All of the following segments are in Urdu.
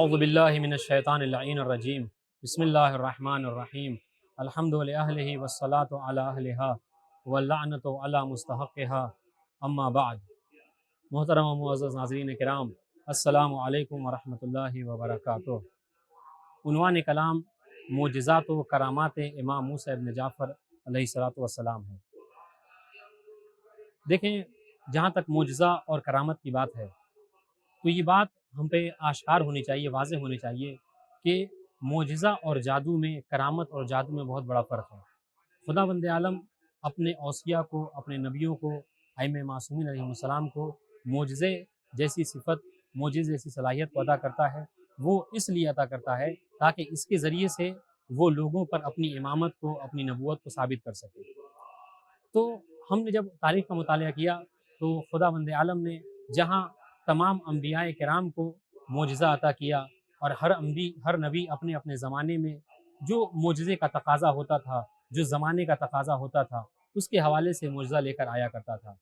اعوذ باللہ من الشیطان اللعین الرجیم بسم اللہ الرحمن الرحیم الحمد للہ والصلاة علی اہلہا واللعنۃ علی مستحقہا اما بعد۔ محترم و معزز ناظرین کرام، السلام علیکم ورحمۃ اللہ وبرکاتہ۔ عنوان کلام معجزات و کرامات امام موسیٰ ابن جعفر علیہ السلام ہے۔ دیکھیں، جہاں تک معجزہ اور کرامت کی بات ہے تو یہ بات ہم پہ آشکار ہونی چاہیے، واضح ہونی چاہیے کہ معجزہ اور جادو میں، کرامت اور جادو میں بہت بڑا فرق ہے۔ خداوند عالم اپنے اوصیاء کو، اپنے نبیوں کو، ائمہ معصومین علیہ السلام کو معجزے جیسی صفت، معجزے جیسی صلاحیت کو عطا کرتا ہے۔ وہ اس لیے عطا کرتا ہے تاکہ اس کے ذریعے سے وہ لوگوں پر اپنی امامت کو، اپنی نبوت کو ثابت کر سکے۔ تو ہم نے جب تاریخ کا مطالعہ کیا تو خداوند عالم نے جہاں تمام انبیاء کرام کو معجزہ عطا کیا، اور ہر نبی اپنے اپنے زمانے میں جو معجزے کا تقاضا ہوتا تھا، جو زمانے کا تقاضا ہوتا تھا، اس کے حوالے سے معجزہ لے کر آیا کرتا تھا۔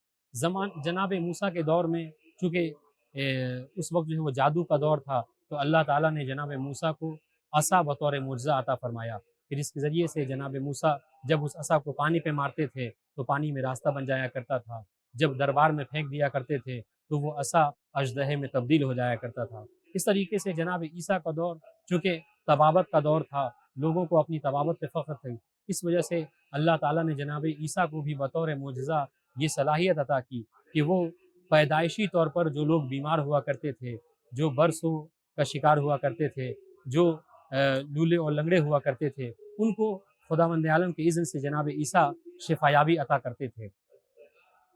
جناب موسیٰ کے دور میں چونکہ اس وقت جو ہے وہ جادو کا دور تھا، تو اللہ تعالیٰ نے جناب موسیٰ کو عصا بطور معجزہ عطا فرمایا، پھر اس کے ذریعے سے جناب موسیٰ جب اس عصا کو پانی پہ مارتے تھے تو پانی میں راستہ بن جایا کرتا تھا، جب دربار میں پھینک دیا کرتے تھے تو وہ عصا اژدہے میں تبدیل ہو جایا کرتا تھا۔ اس طریقے سے جناب عیسیٰ کا دور چونکہ طبابت کا دور تھا، لوگوں کو اپنی طبابت پہ فخر تھی، اس وجہ سے اللہ تعالیٰ نے جناب عیسیٰ کو بھی بطور معجزہ یہ صلاحیت عطا کی کہ وہ پیدائشی طور پر جو لوگ بیمار ہوا کرتے تھے، جو برسوں کا شکار ہوا کرتے تھے، جو لولے اور لنگڑے ہوا کرتے تھے، ان کو خداوند عالم کے اذن سے جناب عیسیٰ شفایابی عطا کرتے تھے۔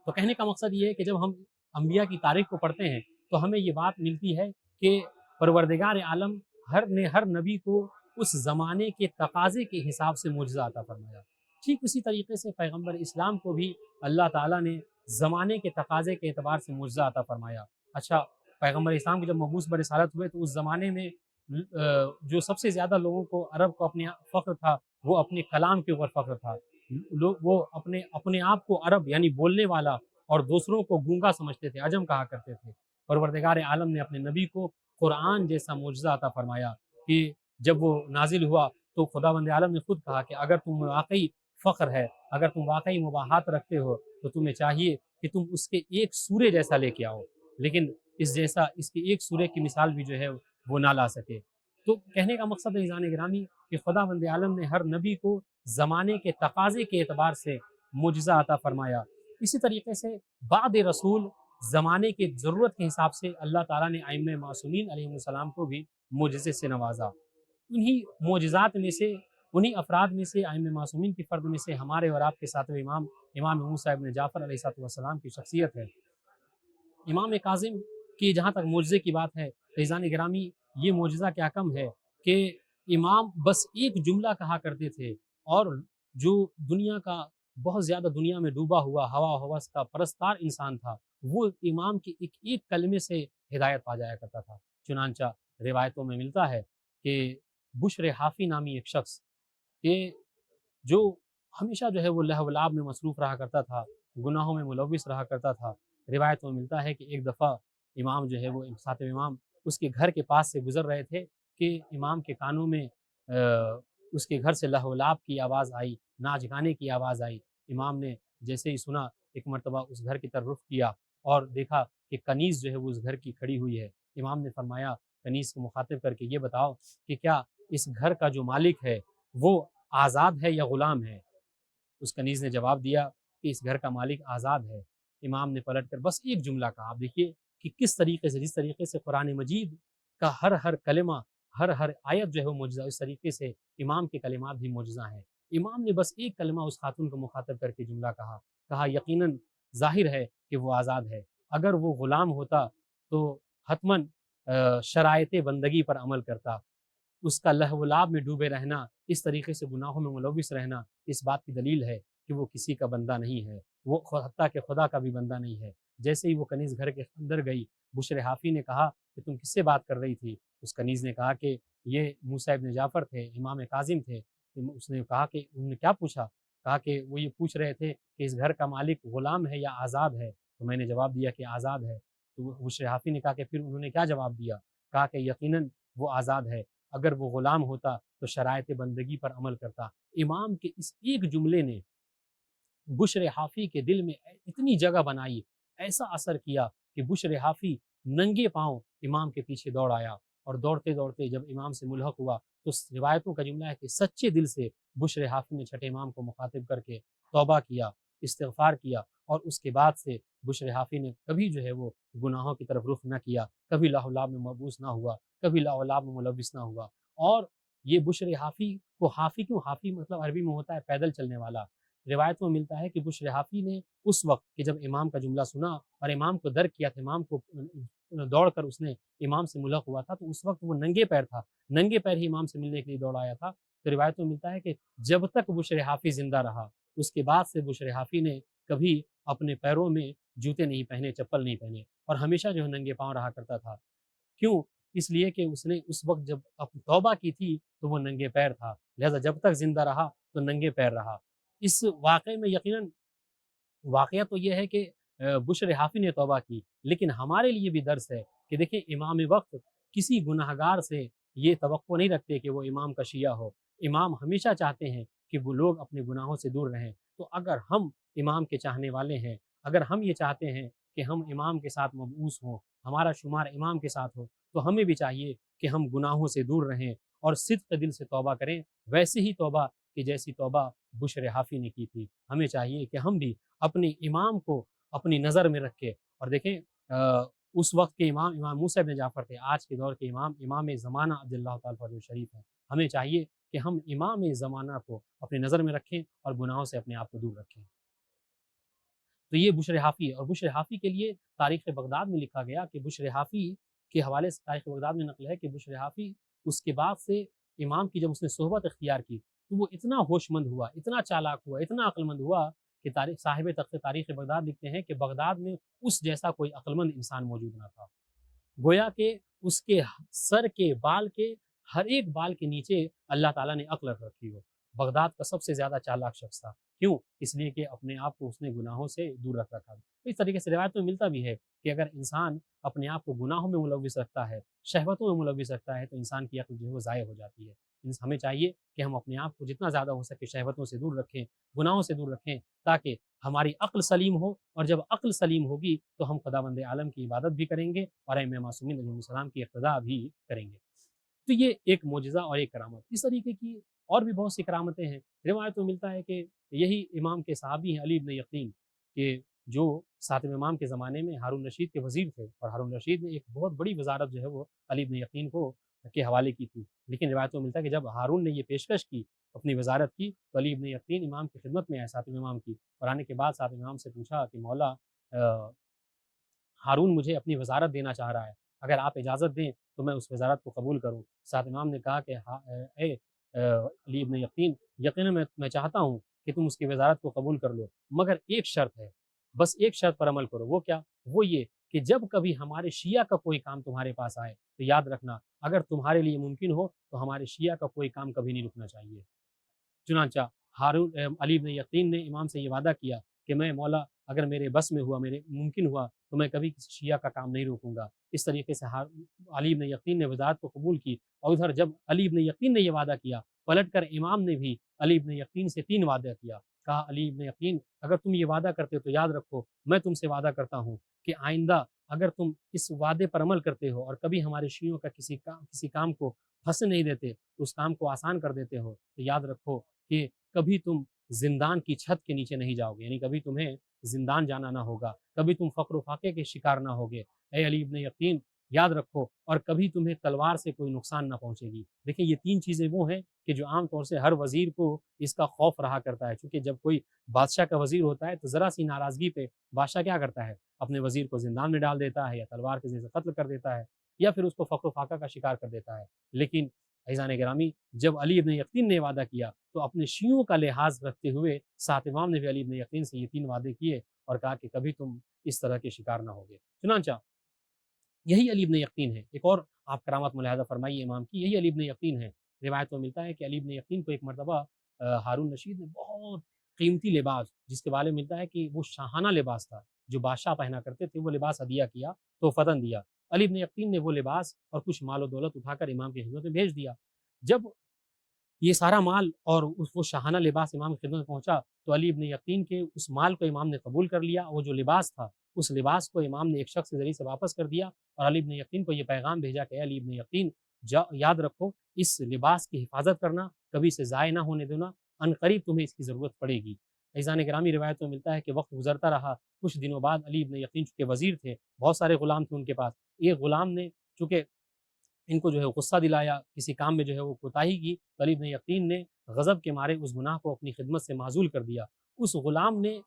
تو کہنے کا مقصد یہ ہے کہ جب ہم انبیاء کی تاریخ کو پڑھتے ہیں تو ہمیں یہ بات ملتی ہے کہ پروردگار عالم ہر نبی کو اس زمانے کے تقاضے کے حساب سے معجزہ عطا فرمایا۔ ٹھیک اسی طریقے سے پیغمبر اسلام کو بھی اللہ تعالیٰ نے زمانے کے تقاضے کے اعتبار سے معجزہ عطا فرمایا۔ اچھا، پیغمبر اسلام کے جب مبعوث برسالت ہوئے تو اس زمانے میں جو سب سے زیادہ لوگوں کو، عرب کو اپنے فخر تھا، وہ اپنے کلام کے اوپر فخر تھا۔ وہ اپنے آپ کو عرب یعنی بولنے والا اور دوسروں کو گونگا سمجھتے تھے، عجم کہا کرتے تھے۔ پروردگار عالم نے اپنے نبی کو قرآن جیسا معجزہ عطا فرمایا کہ جب وہ نازل ہوا تو خداوند عالم نے خود کہا کہ اگر تم واقعی فخر ہے، اگر تم واقعی مباحات رکھتے ہو تو تمہیں چاہیے کہ تم اس کے ایک سورے جیسا لے کے آؤ، لیکن اس کے ایک سورے کی مثال بھی جو ہے وہ نہ لا سکے۔ تو کہنے کا مقصد ہے عزیزان گرامی کہ خداوند عالم نے ہر نبی کو زمانے کے تقاضے کے اعتبار سے معجزہ عطا فرمایا۔ اسی طریقے سے بعد رسول زمانے کی ضرورت کے حساب سے اللہ تعالیٰ نے ائمہ معصومین علیہ السلام کو بھی معجزے سے نوازا۔ انہی معجزات میں سے، انہی افراد میں سے، ائمہ معصومین کی فرد میں سے ہمارے اور آپ کے ساتویں امام موسیٰ ابن جعفر علیہ السلام کی شخصیت ہے۔ امام کاظم کی جہاں تک معجزے کی بات ہے، عزیزان گرامی، یہ معجزہ کیا کم ہے کہ امام بس ایک جملہ کہا کرتے تھے اور جو دنیا کا بہت زیادہ دنیا میں ڈوبا ہوا ہوا ہوس کا پرستار انسان تھا، وہ امام کے ایک کلمے سے ہدایت پا جایا کرتا تھا۔ چنانچہ روایتوں میں ملتا ہے کہ بشر حافی نامی ایک شخص کہ جو ہمیشہ جو ہے وہ لہو و لعب میں مصروف رہا کرتا تھا، گناہوں میں ملوث رہا کرتا تھا، روایتوں میں ملتا ہے کہ ایک دفعہ امام جو ہے وہ ساتویں امام اس کے گھر کے پاس سے گزر رہے تھے کہ امام کے کانوں میں اس کے گھر سے لہو و لعب کی آواز آئی، ناچ گانے کی آواز آئی۔ امام نے جیسے ہی سنا، ایک مرتبہ اس گھر کی طرف رخ کیا اور دیکھا کہ کنیز جو ہے وہ اس گھر کی کھڑی ہوئی ہے۔ امام نے فرمایا کنیز کو مخاطب کر کے، یہ بتاؤ کہ کیا اس گھر کا جو مالک ہے وہ آزاد ہے یا غلام ہے؟ اس کنیز نے جواب دیا کہ اس گھر کا مالک آزاد ہے۔ امام نے پلٹ کر بس ایک جملہ کہا۔ آپ دیکھیے کہ کس طریقے سے، جس طریقے سے قرآن مجید کا ہر کلمہ، ہر آیت جو ہے وہ معجزہ، اس طریقے سے امام کے کلمات بھی معجزہ ہیں۔ امام نے بس ایک کلمہ اس خاتون کو مخاطب کر کے جملہ کہا یقیناً ظاہر ہے کہ وہ آزاد ہے، اگر وہ غلام ہوتا تو حتماً شرائط بندگی پر عمل کرتا۔ اس کا لہو و لعب میں ڈوبے رہنا، اس طریقے سے گناہوں میں ملوث رہنا، اس بات کی دلیل ہے کہ وہ کسی کا بندہ نہیں ہے، وہ حتیٰ کہ خدا کا بھی بندہ نہیں ہے۔ جیسے ہی وہ کنیز گھر کے اندر گئی، بشر حافی نے کہا کہ تم کس سے بات کر رہی تھی؟ اس کنیز نے کہا کہ یہ موسیٰ ابن جعفر تھے، امام کاظم تھے۔ اس نے کہا کہ انہوں نے کیا پوچھا؟ کہا کہ وہ یہ پوچھ رہے تھے کہ اس گھر کا مالک غلام ہے یا آزاد ہے؟ تو میں نے جواب دیا کہ آزاد ہے۔ تو بشر حافی نے کہا کہ پھر انہوں نے کیا جواب دیا؟ کہا کہ یقیناً وہ آزاد ہے، اگر وہ غلام ہوتا تو شرائط بندگی پر عمل کرتا۔ امام کے اس ایک جملے نے بشر حافی کے دل میں اتنی جگہ بنائی، ایسا اثر کیا کہ بشر حافی ننگے پاؤں امام کے پیچھے دوڑ آیا، اور دوڑتے دوڑتے جب امام سے ملحق ہوا تو روایتوں کا جملہ ہے کہ سچے دل سے بشر حافی نے چھٹے امام کو مخاطب کر کے توبہ کیا، استغفار کیا، اور اس کے بعد سے بشر حافی نے کبھی جو ہے وہ گناہوں کی طرف رخ نہ کیا، کبھی لاہ و لاب میں مبعوث نہ ہوا، کبھی لاہ و لاب میں ملوث نہ ہوا۔ اور یہ بشر حافی کو حافی کیوں؟ حافی مطلب عربی میں ہوتا ہے پیدل چلنے والا۔ روایت میں ملتا ہے کہ بشر حافی نے اس وقت کہ جب امام کا جملہ سنا اور امام کو درک کیا تھا، امام کو دوڑ کر اس نے امام سے ملحق ہوا تھا، تو اس وقت وہ ننگے پیر تھا، ننگے پیر ہی امام سے ملنے کے لیے دوڑ آیا تھا۔ تو روایت میں ملتا ہے کہ جب تک بشر حافی زندہ رہا، اس کے بعد سے بشر حافی نے کبھی اپنے پیروں میں جوتے نہیں پہنے، چپل نہیں پہنے، اور ہمیشہ جو ہے ننگے پاؤں رہا کرتا تھا۔ کیوں؟ اس لیے کہ اس نے اس وقت جب توبہ کی تھی تو وہ ننگے پیر تھا، لہذا جب تک زندہ رہا تو ننگے پیر رہا۔ اس واقعے میں یقیناً واقعہ تو یہ ہے کہ بشر حافی نے توبہ کی، لیکن ہمارے لیے بھی درس ہے کہ دیکھیں امام وقت کسی گناہ گار سے یہ توقع نہیں رکھتے کہ وہ امام کا شیعہ ہو۔ امام ہمیشہ چاہتے ہیں کہ وہ لوگ اپنے گناہوں سے دور رہیں۔ تو اگر ہم امام کے چاہنے والے ہیں، اگر ہم یہ چاہتے ہیں کہ ہم امام کے ساتھ مبعوث ہوں، ہمارا شمار امام کے ساتھ ہو، تو ہمیں بھی چاہیے کہ ہم گناہوں سے دور رہیں اور صدق دل سے توبہ کریں، ویسے ہی توبہ کہ جیسی توبہ بشر حافی نے کی تھی۔ ہمیں چاہیے کہ ہم بھی اپنے امام کو اپنی نظر میں رکھے، اور دیکھیں اس وقت کے امام موسیٰ بن جعفر تھے، آج کے دور کے امام زمانہ عبد اللہ تعالیٰ فضل شریف ہیں۔ ہمیں چاہیے کہ ہم امام زمانہ کو اپنی نظر میں رکھیں اور گناہوں سے اپنے آپ کو دور رکھیں۔ تو یہ بشر حافی، اور بشر حافی کے لیے تاریخ بغداد میں لکھا گیا کہ بشر حافی کے حوالے سے تاریخ بغداد میں نقل ہے کہ بشر حافی اس کے بعد سے امام کی جب اس نے صحبت اختیار کی تو وہ اتنا ہوش مند ہوا، اتنا چالاک ہوا، اتنا عقل مند ہوا کہ صاحب تخت تاریخ بغداد لکھتے ہیں کہ بغداد میں اس جیسا کوئی عقل مند انسان موجود نہ تھا۔ گویا کہ اس کے سر کے بال کے ہر ایک بال کے نیچے اللہ تعالیٰ نے عقل رکھی ہو۔ بغداد کا سب سے زیادہ چالاک شخص تھا، کیوں؟ اس لیے کہ اپنے آپ کو اس نے گناہوں سے دور رکھ رکھا۔ اس طریقے سے روایت میں ملتا بھی ہے کہ اگر انسان اپنے آپ کو گناہوں میں ملوث رکھتا ہے، شہوتوں میں ملوث رکھتا ہے، تو انسان کی عقل جو ہے وہ ضائع ہو جاتی ہے۔ ہمیں چاہیے کہ ہم اپنے آپ کو جتنا زیادہ ہو سکے شہوتوں سے دور رکھیں، گناہوں سے دور رکھیں، تاکہ ہماری عقل سلیم ہو، اور جب عقل سلیم ہوگی تو ہم خداوند عالم کی عبادت بھی کریں گے اور ائمہ معصومین علیہ السلام کی اقتداء بھی کریں گے۔ تو یہ ایک معجزہ اور ایک کرامت۔ اس طریقے کی اور بھی بہت سی کرامتیں ہیں۔ روایت میں ملتا ہے کہ یہی امام کے صحابی ہیں علی بن یقین، کہ جو ساتویں امام کے زمانے میں ہارون رشید کے وزیر تھے، اور ہارون رشید نے ایک بہت بڑی وزارت جو ہے وہ علی بن یقین کو کے حوالے کی تھی، لیکن روایت میں ملتا ہے کہ جب ہارون نے یہ پیشکش کی، اپنی وزارت کی، تو علی بن یقین امام کی خدمت میں آئے ساتویں امام کی، اور آنے کے بعد ساتویں امام سے پوچھا کہ مولا ہارون مجھے اپنی وزارت دینا چاہ رہا ہے، اگر آپ اجازت دیں تو میں اس وزارت کو قبول کروں۔ ساتھ امام نے کہا کہ اے علی بن یقین، یقیناً میں چاہتا ہوں کہ تم اس کی وزارت کو قبول کر لو، مگر ایک شرط ہے، بس ایک شرط پر عمل کرو۔ وہ کیا؟ وہ یہ کہ جب کبھی ہمارے شیعہ کا کوئی کام تمہارے پاس آئے تو یاد رکھنا، اگر تمہارے لیے ممکن ہو تو ہمارے شیعہ کا کوئی کام کبھی نہیں رکنا چاہیے۔ چنانچہ علی بن یقین نے امام سے یہ وعدہ کیا کہ میں مولا اگر میرے بس میں ہوا، میرے ممکن ہوا، تو میں کبھی کسی شیعہ کا کام نہیں روکوں گا۔ اس طریقے سے علی بن یقین نے وزارت کو قبول کی، اور ادھر جب علی بن یقین نے یہ وعدہ کیا، پلٹ کر امام نے بھی علی بن یقین سے 3 وعدہ کیا۔ کہا علی بن یقین اگر تم یہ وعدہ کرتے ہو تو یاد رکھو میں تم سے وعدہ کرتا ہوں کہ آئندہ اگر تم اس وعدے پر عمل کرتے ہو اور کبھی ہمارے شیعوں کا کسی کام کو پھنسنے نہیں دیتے، اس کام کو آسان کر دیتے ہو، تو یاد رکھو کہ کبھی تم زندان کی چھت کے نیچے نہیں جاؤ گے، یعنی کبھی تمہیں زندان جانا نہ ہوگا، کبھی تم فقر و فاقے کے شکار نہ ہوگے۔ اے علی ابن یقین یاد رکھو، اور کبھی تمہیں تلوار سے کوئی نقصان نہ پہنچے گی۔ دیکھیں یہ 3 چیزیں وہ ہیں کہ جو عام طور سے ہر وزیر کو اس کا خوف رہا کرتا ہے، چونکہ جب کوئی بادشاہ کا وزیر ہوتا ہے تو ذرا سی ناراضگی پہ بادشاہ کیا کرتا ہے؟ اپنے وزیر کو زندان میں ڈال دیتا ہے، یا تلوار کے ذریعے سے قتل کر دیتا ہے، یا پھر اس کو فقر و فاقہ کا شکار کر دیتا ہے۔ لیکن عزیزان گرامی، جب علی ابن یقین نے وعدہ کیا تو اپنے شیعوں کا لحاظ رکھتے ہوئے ساتھ امام نے بھی علی ابن یقین سے یہ 3 وعدے کیے، اور کہا کہ کبھی تم اس طرح کے شکار نہ ہوگے۔ چنانچہ یہی علی ابن یقین ہے، ایک اور آپ کرامت ملاحظہ فرمائیے امام کی، یہی علی ابن یقین ہے۔ روایت میں ملتا ہے کہ علی ابن یقین کو ایک مرتبہ ہارون رشید نے بہت قیمتی لباس، جس کے بارے میں ملتا ہے کہ وہ شاہانہ لباس تھا جو بادشاہ پہنا کرتے تھے، وہ لباس ہدیہ کیا، تحفتاً دیا۔ علی ابن یقین نے وہ لباس اور کچھ مال و دولت اٹھا کر امام کی خدمت میں بھیج دیا۔ جب یہ سارا مال اور وہ شاہانہ لباس امام کی خدمت میں پہنچا تو علی ابن یقین کے اس مال کو امام نے قبول کر لیا، وہ جو لباس تھا اس لباس کو امام نے ایک شخص کے ذریعے سے واپس کر دیا، اور علی ابن یقین کو یہ پیغام بھیجا کہ علی ابن یقین یاد رکھو اس لباس کی حفاظت کرنا، کبھی سے ضائع نہ ہونے دینا، عنقریب تمہیں اس کی ضرورت پڑے گی۔ عزیزان گرامی، روایتوں میں ملتا ہے کہ وقت گزرتا رہا، کچھ دنوں بعد علی ابن یقین چونکہ وزیر تھے، بہت سارے غلام تھے ان کے پاس، ایک غلام نے چونکہ ان کو جو ہے غصہ دلایا، کسی کام میں جو ہے وہ کوتاہی کی، تو علی ابن یقین نے غضب کے مارے اس گناہ کو اپنی خدمت سے معزول کر دیا۔ اس غلام نے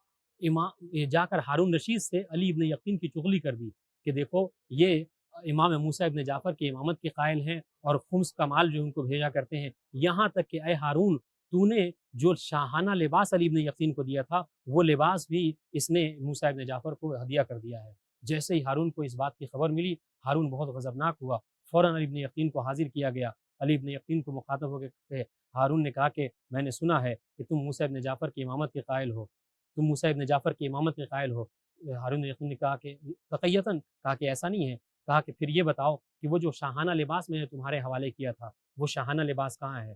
جا کر ہارون رشید سے علی ابن یقین کی چغلی کر دی کہ دیکھو یہ امام موسیٰ ابن جعفر کی امامت کے قائل ہیں اور خمس کا مال جو ان کو بھیجا کرتے ہیں، یہاں تک کہ اے ہارون تو نے جو شاہانہ لباس علی ابن یقین کو دیا تھا وہ لباس بھی اس نے موسیٰ ابن جعفر کو ہدیہ کر دیا ہے۔ جیسے ہی ہارون کو اس بات کی خبر ملی، ہارون بہت غضبناک ہوا، فوراً علی ابن یقین کو حاضر کیا گیا۔ علی ابن یقین کو مخاطب ہو کے ہارون نے کہا کہ میں نے سنا ہے کہ تم موسیٰ ابن جعفر کی امامت کے قائل ہو، تم موسیٰ ابن جعفر کی امامت کے قائل ہو۔ ہارون یقین نے کہا کہ تقیتاً، کہا کہ ایسا نہیں ہے، کہا کہ پھر یہ بتاؤ کہ وہ جو شاہانہ لباس میں نے تمہارے حوالے کیا تھا وہ شاہانہ لباس کہاں ہے؟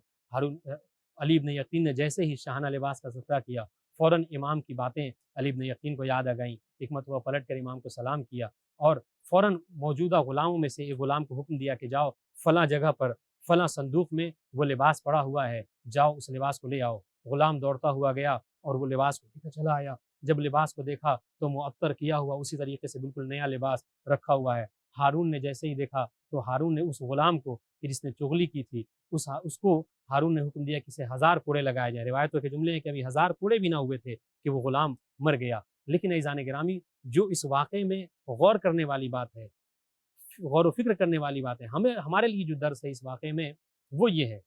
علی ابن یقین نے جیسے ہی شاہانہ لباس کا تذکرہ کیا، فوراً امام کی باتیں علی ابن یقین کو یاد آ گئیں، ایک مرتبہ پلٹ کر امام کو سلام کیا اور فوراً موجودہ غلاموں میں سے ایک غلام کو حکم دیا کہ جاؤ فلاں جگہ پر فلاں صندوق میں وہ لباس پڑا ہوا ہے، جاؤ اس لباس کو لے آؤ۔ غلام دوڑتا ہوا گیا اور وہ لباس کو لے کر چلا آیا۔ جب لباس کو دیکھا تو معطر کیا ہوا اسی طریقے سے بالکل نیا لباس رکھا ہوا ہے۔ ہارون نے جیسے ہی دیکھا تو ہارون نے اس غلام کو کہ جس نے چغلی کی تھی اس کو ہارون نے حکم دیا کہ اسے 1000 کوڑے لگائے جائیں۔ روایتوں کے جملے ہیں کہ ابھی 1000 کوڑے بھی نہ ہوئے تھے کہ وہ غلام مر گیا۔ لیکن عزیزان گرامی، جو اس واقعے میں غور کرنے والی بات ہے، غور و فکر کرنے والی بات ہے، ہمارے لیے جو درس ہے اس واقعے میں وہ یہ ہے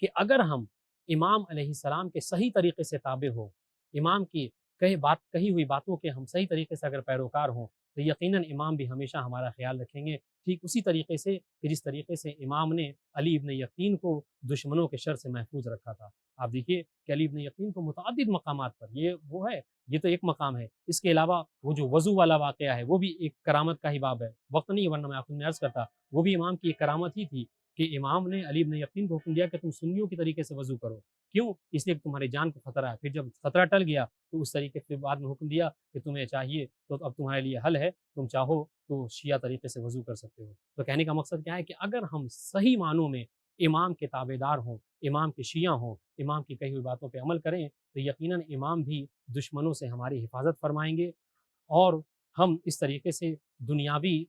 کہ اگر ہم امام علیہ السلام کے صحیح طریقے سے تابع ہوں، امام کی کہی ہوئی باتوں کے ہم صحیح طریقے سے اگر پیروکار ہوں تو یقیناً امام بھی ہمیشہ ہمارا خیال رکھیں گے، ٹھیک اسی طریقے سے کہ جس طریقے سے امام نے علی ابن یقین کو دشمنوں کے شر سے محفوظ رکھا تھا۔ آپ دیکھیے کہ علی ابن یقین کو متعدد مقامات پر یہ تو ایک مقام ہے، اس کے علاوہ وہ جو وضو والا واقعہ ہے وہ بھی ایک کرامت کا ہی باب ہے، وقت نہیں ورنہ میں آپ کو عرض کرتا، وہ بھی امام کی ایک کرامت ہی تھی کہ امام نے علی ابن یقین کو حکم دیا کہ تم سنیوں کی طریقے سے وضو کرو، کیوں؟ اس لیے کہ تمہاری جان کو خطرہ ہے۔ پھر جب خطرہ ٹل گیا تو اس طریقے سے بعد میں حکم دیا کہ تمہیں چاہیے تو اب تمہارے لیے حل ہے، تم چاہو تو شیعہ طریقے سے وضو کر سکتے ہو۔ تو کہنے کا مقصد کیا ہے کہ اگر ہم صحیح معنوں میں امام کے تابع دار ہوں، امام کے شیعہ ہوں، امام کی کہی ہوئی باتوں پہ عمل کریں تو یقیناً امام بھی دشمنوں سے ہماری حفاظت فرمائیں گے اور ہم اس طریقے سے دنیاوی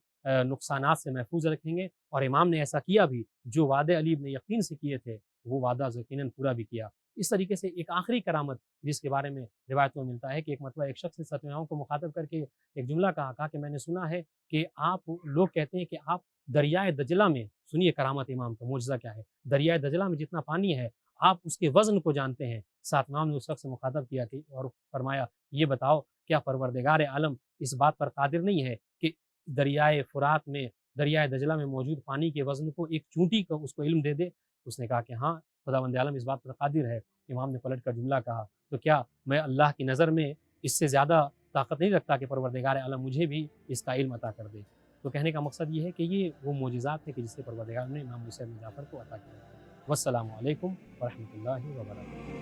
نقصانات سے محفوظ رکھیں گے، اور امام نے ایسا کیا بھی، جو وعدے علی ابن یقین سے کیے تھے وہ وعدہ یقیناً پورا بھی کیا۔ اس طریقے سے ایک آخری کرامت جس کے بارے میں روایتوں میں ملتا ہے کہ ایک مرتبہ ایک شخص نے ستویاؤں کو مخاطب کر کے ایک جملہ کہا کہ میں نے سنا ہے کہ آپ لوگ کہتے ہیں کہ آپ دریائے دجلہ میں، سنیے کرامت امام کا معجزہ کیا ہے، دریائے دجلہ میں جتنا پانی ہے آپ اس کے وزن کو جانتے ہیں۔ ساتھ امام نے اس شخص سے مخاطب کیا کہ اور فرمایا یہ بتاؤ کیا پروردگار عالم اس بات پر قادر نہیں ہے کہ دریائے فرات میں، دریائے دجلہ میں موجود پانی کے وزن کو ایک چونٹی کو اس کو علم دے دے؟ اس نے کہا کہ ہاں خداوند عالم اس بات پر قادر ہے۔ امام نے پلٹ کر جملہ کہا تو کیا میں اللہ کی نظر میں اس سے زیادہ طاقت نہیں رکھتا کہ پروردگار عالم مجھے بھی اس کا علم عطا کر دے؟ تو کہنے کا مقصد یہ ہے کہ یہ وہ معجزات ہیں کہ جس سے پروردگار نے امام موسیٰ بن جعفر کو عطا کیا۔ والسلام علیکم ورحمۃ اللہ وبرکاتہ۔